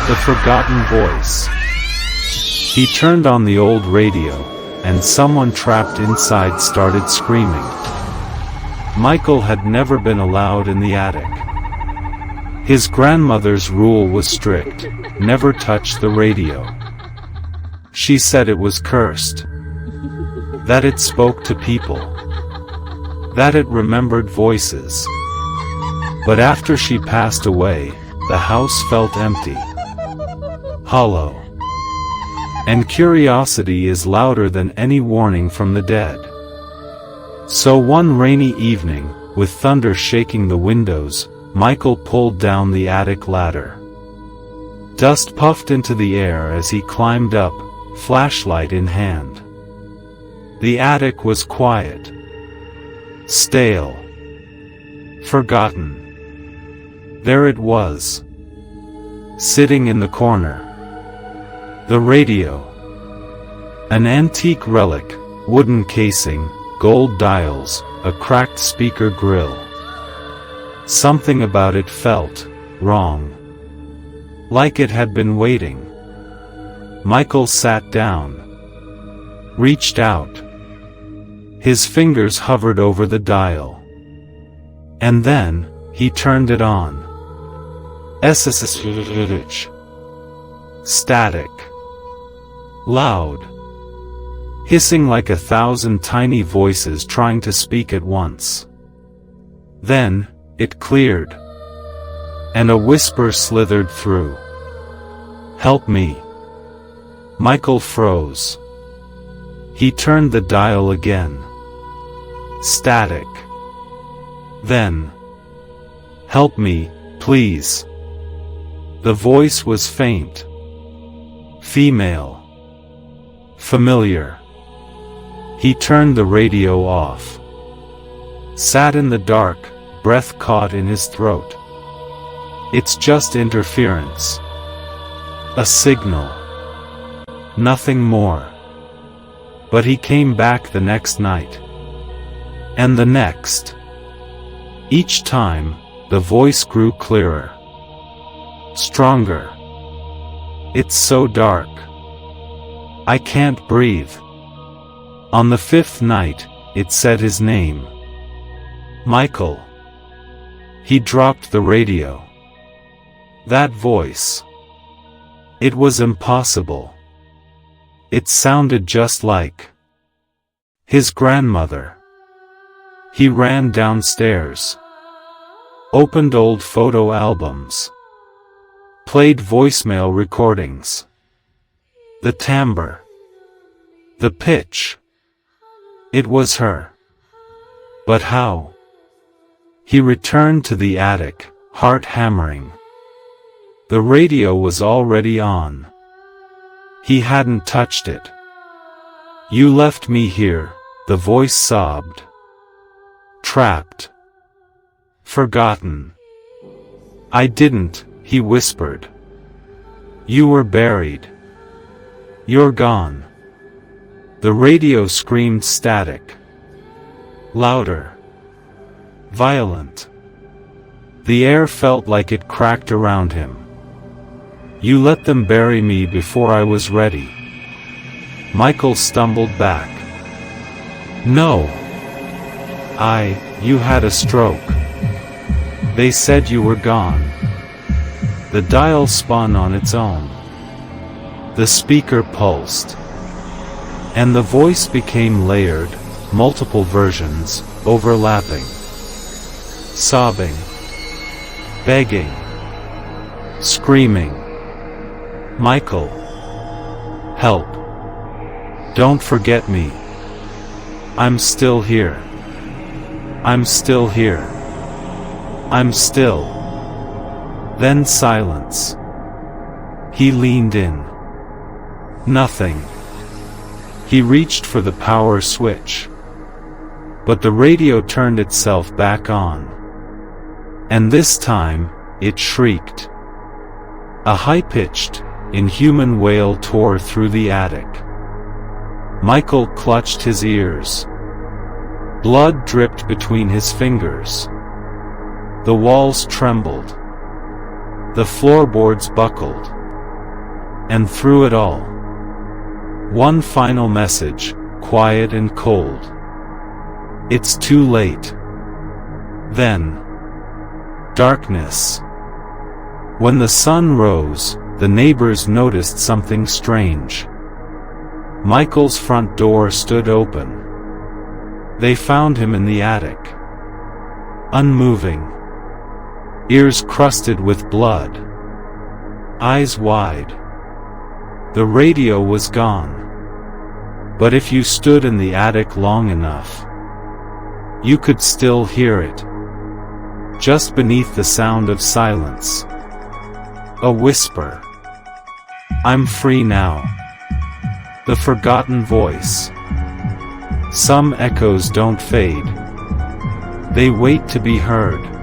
The forgotten voice. He turned on the old radio, and someone trapped inside started screaming. Michael had never been allowed in the attic. His grandmother's rule was strict: never touch the radio. She said it was cursed, that it spoke to people, that it remembered voices. But after she passed away, the house felt empty, hollow. And curiosity is louder than any warning from the dead. So one rainy evening, with thunder shaking the windows, Michael pulled down the attic ladder. Dust puffed into the air as he climbed up, flashlight in hand. The attic was quiet, stale, forgotten. There it was, sitting in the corner. The radio. An antique relic, wooden casing, gold dials, a cracked speaker grill. Something about it felt wrong. Like it had been waiting. Michael sat down, reached out. His fingers hovered over the dial. And then, he turned it on. Static. Loud. Hissing like 1,000 tiny voices trying to speak at once. Then, it cleared. And a whisper slithered through. "Help me." Michael froze. He turned the dial again. Static. Then, "Help me, please." The voice was faint. Female. Familiar. He turned the radio off. Sat in the dark, breath caught in his throat. It's just interference. A signal. Nothing more. But he came back the next night. And the next. Each time, the voice grew clearer. Stronger. "It's so dark. I can't breathe." On the 5th night, it said his name. Michael. He dropped the radio. That voice. It was impossible. It sounded just like his grandmother. He ran downstairs. Opened old photo albums. Played voicemail recordings. The timbre. The pitch. It was her. But how? He returned to the attic, heart hammering. The radio was already on. He hadn't touched it. "You left me here," the voice sobbed. "Trapped. Forgotten." "I didn't," he whispered. "You were buried. You're gone." The radio screamed static. Louder. Violent. The air felt like it cracked around him. "You let them bury me before I was ready." Michael stumbled back. "No. You had a stroke. They said you were gone." The dial spun on its own. The speaker pulsed. And the voice became layered, multiple versions, overlapping. Sobbing. Begging. Screaming. "Michael. Help. Don't forget me. I'm still here. I'm still here. I'm still." Then silence. He leaned in. Nothing. He reached for the power switch. But the radio turned itself back on. And this time, it shrieked. A high-pitched, inhuman wail tore through the attic. Michael clutched his ears. Blood dripped between his fingers. The walls trembled. The floorboards buckled. And through it all, one final message, quiet and cold. It's too late. Then, darkness. When the sun rose, the neighbors noticed something strange. Michael's front door stood open. They found him in the attic, unmoving, ears crusted with blood, eyes wide. The radio was gone. But if you stood in the attic long enough, you could still hear it. Just beneath the sound of silence, a whisper. I'm free now. The forgotten voice. Some echoes don't fade. They wait to be heard.